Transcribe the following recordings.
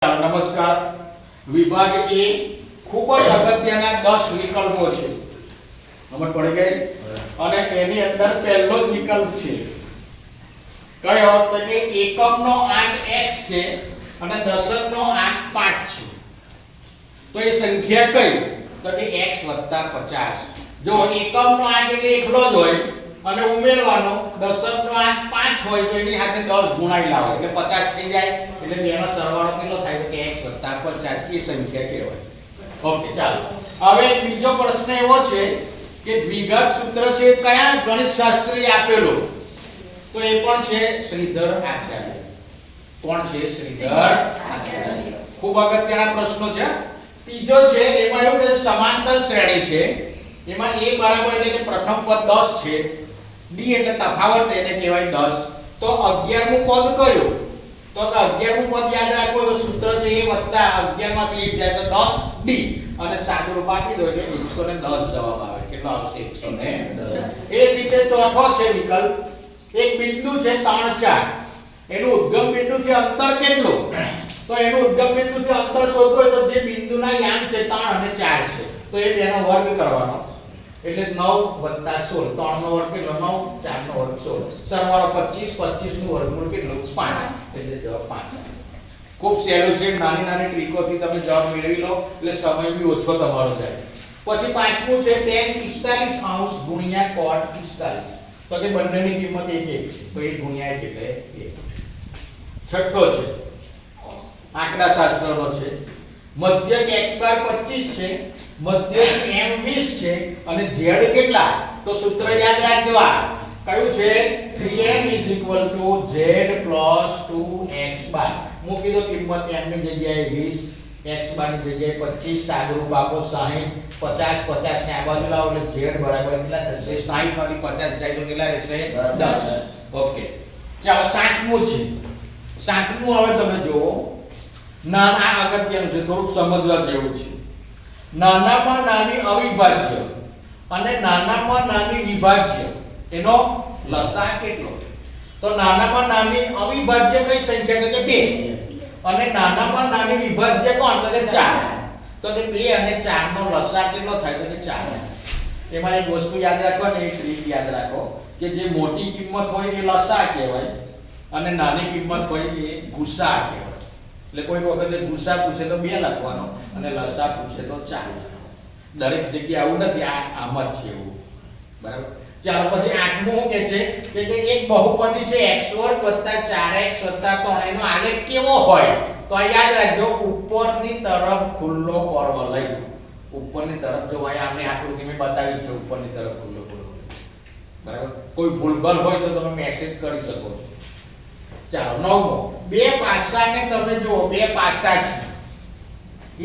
નમસ્કાર. વિભાગ એ ખૂબ જ અગત્યના 10 વિકલ્પો છે. સમજ પડી ગઈ? અને એની અંદર પહેલો જ વિકલ્પ છે કયો તો કે એકમનો આંક x છે અને દશકનો આંક 5 છે. તો એ સંખ્યા કઈ? તો કે x + 50. જો એકમનો આંક એટલે એકલો જ હોય અને ઉમેરવાનો, દશકનો આંક 5 હોય તો એની સાથે 10 ગુણાઈ લાવો એટલે 50 થઈ જાય. એટલે તેનો સરવાળો કેટલો થાય તો કે x + 50 એ સંખ્યા કહેવાય. ઓકે, ચાલો. હવે બીજો પ્રશ્ન એવો છે કે દ્વિઘાત સૂત્ર છે કયા ગણિતશાસ્ત્રી આપેલો? તો એ પણ છે શ્રીધર આચાર્ય. કોણ છે? શ્રીધર આચાર્ય. ખૂબ અગત્યના પ્રશ્નો છે. ત્રીજો છે એમાં એવું કે સમાંતર શ્રેણી છે. એમાં a બરાબર એટલે કે પ્રથમ પદ 10 છે, d એટલે તફાવત એને કહેવાય 10. તો 11મું પદ કયું? તો કે 11મું પદ યાદ રાખો તો સૂત્ર છે a + 11 માંથી 1 જાય તો 10d અને સાદુરૂપ આપી દો એટલે 110 જવાબ આવે. કેટલો આવશે? 110. એ જ રીતે ચોથો છે વિકલ્પ, એક બિંદુ છે 3 4, એનું ઉદ્ગમ બિંદુથી અંતર કેટલું? તો એનું ઉદ્ગમ બિંદુથી અંતર શોધવું હોય તો જે બિંદુના યામ છે 3 અને 4 છે તો એ બેનો વર્ગ કરવાનો એટલે 9 + 16. 3 નો વર્ગ કેટલો? 9, 4 નો વર્ગ 16, સરવાળો 25, 25 નું વર્ગમૂળ કેટલું? 5. એટલે જવાબ 5. ખૂબ સહેલું છે. નાની નાની ટ્રીકોથી તમે જવાબ મેળવી લો એટલે સમય બી ઓછો તમારો જાય. પછી પાંચમું છે tan 45° ગુણ્યા cot 45. તો કે બંનેની કિંમત 1 1 છે તો 1 ગુણ્યા 1 એટલે 1. છઠ્ઠો છે આંકડા શાસ્ત્રનો છે. મધ્યક x બાર 25 છે, મધ્યક m 20 છે અને z કેટલા? તો સૂત્ર યાદ રાખજો. આ કયું છે? 3m = z + 2x બાર. મૂકી દો કિંમત m ની જગ્યાએ 20, x બાર ની જગ્યાએ 25, સાદુરૂપ આપો 60, 50 50 ને આ બાજુ લાવો એટલે z બરાબર કેટલા થશે? 60 માંથી 50 જાય તો કેટલા રહેશે? 10. ઓકે, ચાલો. સાતમું છે. સાતમું હવે તમે જુઓ. નાના અગત્યનું છે, થોડુંક સમજવા જેવું છે. નાનામાં નાની અવિભાજ્ય અને નાનામાં નાની વિભાજ્ય એનો લસા કેટલો? તો નાનામાં નાની અવિભાજ્ય કઈ સંખ્યા? તો કે 2. અને નાનામાં નાની વિભાજ્ય કોણ? તો કે 4. તો કે 2 અને 4 નો લસા કેટલો થાય? તો કે 4. એમાં એક વસ્તુ યાદ રાખવાની, એક રીત યાદ રાખો કે જે મોટી કિંમત હોય એ લસા કહેવાય અને નાની કિંમત હોય એ ગુસા કહેવાય. એટલે કોઈ વખતે ગુસા પૂછે તો 2 લખવાનો અને લસા પૂછે તો 4. દરેક જગ્યાએ આવું નથી, આમ જ છે એવું. બરાબર? ચાલો. પછી આઠમું કે છે કે એક બહુપદી છે x² + 4x + 3 એનો આલેખ કેવો હોય? તો આ યાદ રાખજો, ઉપરની તરફ ખુલ્લો પરવલય. ઉપરની તરફ જો અહીંયા આપણે આકૃતિ મેં બતાવી છે, ઉપરની તરફ ખુલ્લો પરવલય. બરાબર? કોઈ ભૂલભાલ હોય તો તમે મેસેજ કરી શકો છો. ચાલો. નવમો, બે પાસાને તમે જુઓ. બે પાસા છે.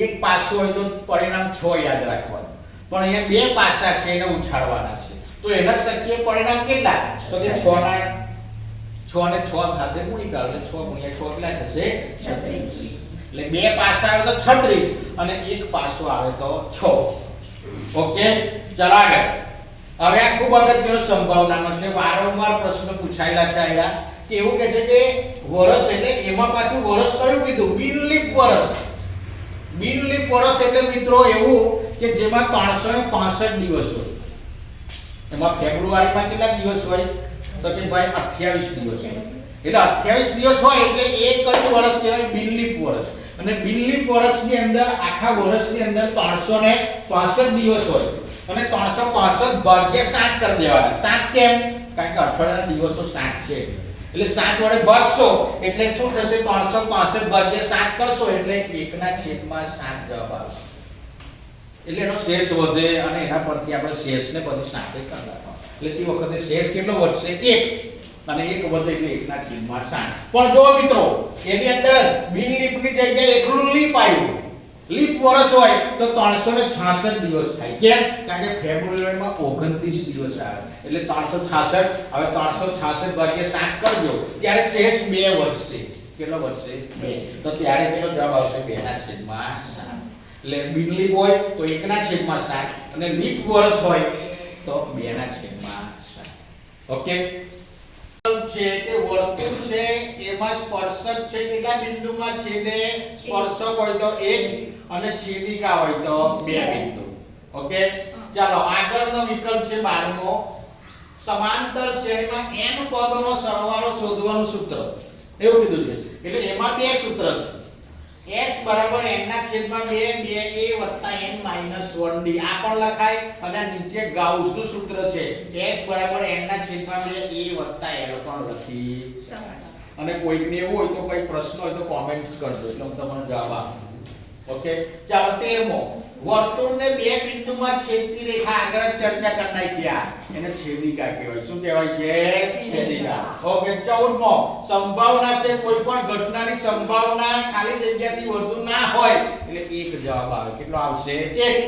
એક પાસો હોય તો પરિણામ 6 યાદ રાખવાનું, પણ અહીંયા બે પાસા છે એને ઉછાળવાના છે તો એના શક્ય પરિણામ કેટલા? તો કે 6 ને 6 સાથે ગુણી કાઢો એટલે 6 × 6 કેટલા થશે? 36. એટલે બે પાસા આવે તો 36 અને એક પાસો આવે તો 6. ઓકે, ચાલો આગળ. હવે આ ખૂબ અગત્યનો સંભાવનાનો છે, વારંવાર પ્રશ્ન પૂછાયેલા છે. આયા કે એવું કહે છે કે વર્ષ એટલે એમાં પાછું વર્ષ કયું કીધું? બિનલીપ વર્ષ. બિનલીપ વર્ષ એટલે મિત્રો એવું કે જેમાં 365 દિવસ હોય. એમાં ફેબ્રુઆરીમાં કેટલા દિવસ હોય? તો કે ભાઈ 28 દિવસ હોય. એટલે 28 દિવસ હોય એટલે એ કયું વર્ષ કહેવાય? બિનલીપ વર્ષ. અને બિનલીપ વર્ષની અંદર આખા વર્ષની અંદર 365 દિવસ હોય અને 365 ભાગ્યા 7 કરી દેવાના. 7 કેમ? કારણ કે અઠવાડિયાના દિવસો 7 છે એટલે 7 વડે ભાગશો એટલે શું થશે? 365 ભાગ્યા 7 કરશો એટલે 1/7 જવાબ આવશે. એટલે એનો શેષ વધે અને એના પરથી આપણે શેષને પછી સાથે કરી નાખવાનો. એટલે તે વખતે શેષ કેટલો વધશે? 1 અને 1 વધે એટલે 1/7. પણ જો મિત્રો એની અંદર બિનલીપની જગ્યાએ એકલું લીપ આવ્યું. લીપ વર્ષ હોય તો 366 દિવસ થાય. કેમ? કારણ કે ફેબ્રુઆરીમાં 29 દિવસ આવે એટલે 366. હવે 366 ભાગ્યા 7 કરજો ત્યારે શેષ 2 વધશે. કેટલો વધશે? 2. તો ત્યારે કેટલો જવાબ આવશે? 2/7. એટલે બિનલીપ હોય તો 1/7 અને લીપ વર્ષ હોય તો 2/7. ઓકે, છે કે વર્તુળ છે એમાં સ્પર્શક છે કેટલા બિંદુમાં છેદે? સ્પર્શક હોય તો 1 અને છેદિકા હોય તો 2 બિંદુ. ઓકે, ચાલો આગળનો વિકલ્પ છે 12મો. સમાંતર શ્રેણીમાં n પદોનો સરવાળો શોધવાનું સૂત્ર. એવું કીધું છે. એટલે એમાં બે સૂત્ર છે. s બરાબર n ના છેદમાં 2 2a n માઈનસ 1d આ પણ લખાય અને નીચે ગાઉસનું સૂત્ર છે s બરાબર n ના છેદમાં 2a l પણ લખી શકાય. અને કોઈકને એવું હોય તો કોઈ પ્રશ્ન હોય તો કોમેન્ટ્સ કરજો એટલે હું તમને જવાબ આપું. ઓકે, ચાલો 13મો. વર્તુળને બે બિંદુમાં છેદતી રેખા આગળ ચર્ચા કરી નાખ્યા એને છેદિકા કહેવાય. શું કહેવાય છે? છેદિકા. ઓકે, 14મો. સંભાવના છે કોઈ પણ ઘટનાની સંભાવના ખાલી જગ્યાથી વધુ ના હોય એટલે એક જવાબ આવે. કેટલો આવશે? 1.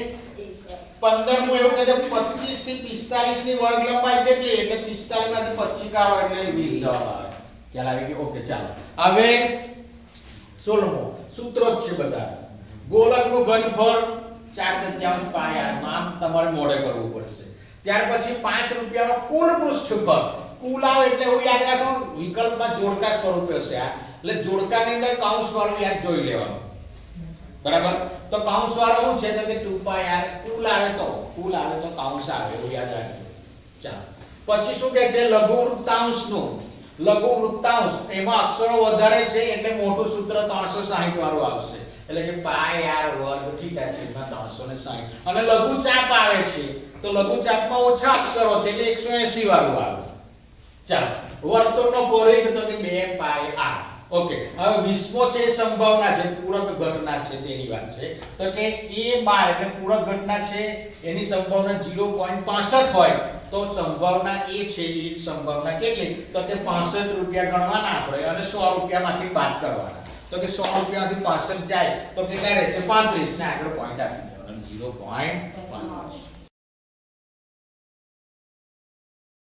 15મું એવું કહે છે 25 થી 45 ની વર્ગ લંબાઈ કેટલી? એટલે 45 માંથી 25 કાઢો એટલે 20 જવાબ આવે. ખ્યાલ આવી ગયો? ઓકે, ચાલો હવે 16મો. સૂત્રો જ છે બધા. ગોળકનું ઘનફળ 4/3 પાય આમ તમારે મોડે કરવું પડશે. ત્યાર પછી 5 રૂપિયાનો કુલ પૃષ્ઠફળ. કુલ આવે એટલે એવું યાદ રાખો વિકલ્પમાં જોડકા સ્વરૂપે હશે આ. એટલે જોડકાની અંદર કૌંસ વાળું યાદ જોઈ લેવાનું. બરાબર? તો કૌંસ વાળું શું છે તો કે 2πr કુલ આવે તો કૌંસ આવે એવું યાદ રાખજો. ચાલો પછી શું કહે છે? લઘુ વૃત્તાંશનું. લઘુ વૃત્તાંશ એમાં અક્ષરો વધારે છે એટલે મોટું સૂત્ર 360 વાળું આવશે. એટલે કે પાઈ r વર્ગ થીટા છેદમાં 360. અને લઘુ ચાપ આવે છે તો લઘુ ચાપમાં ઓછા અક્ષરો છે એટલે 180 વાળું આવે. ચાલો વર્તુળનો પરિઘ તો કે 2 પાઈ r. ઓકે, હવે 20મો છે સંભાવના છે પૂરક ઘટના છે તેની વાત છે. તો કે a12 એટલે પૂરક ઘટના છે એની સંભાવના 0.65 હોય તો સંભાવના એ છે એ સંભાવના કેટલી? તો કે 65 રૂપિયા ગણવાના આપણે અને 100 રૂપિયામાંથી બાદ કરવાના. તો કે 100 રૂપિયામાંથી 65 જાય તો કેટલા રહેશે? 35 ને આગળ પોઈન્ટ આપી દેવાનો 0.35.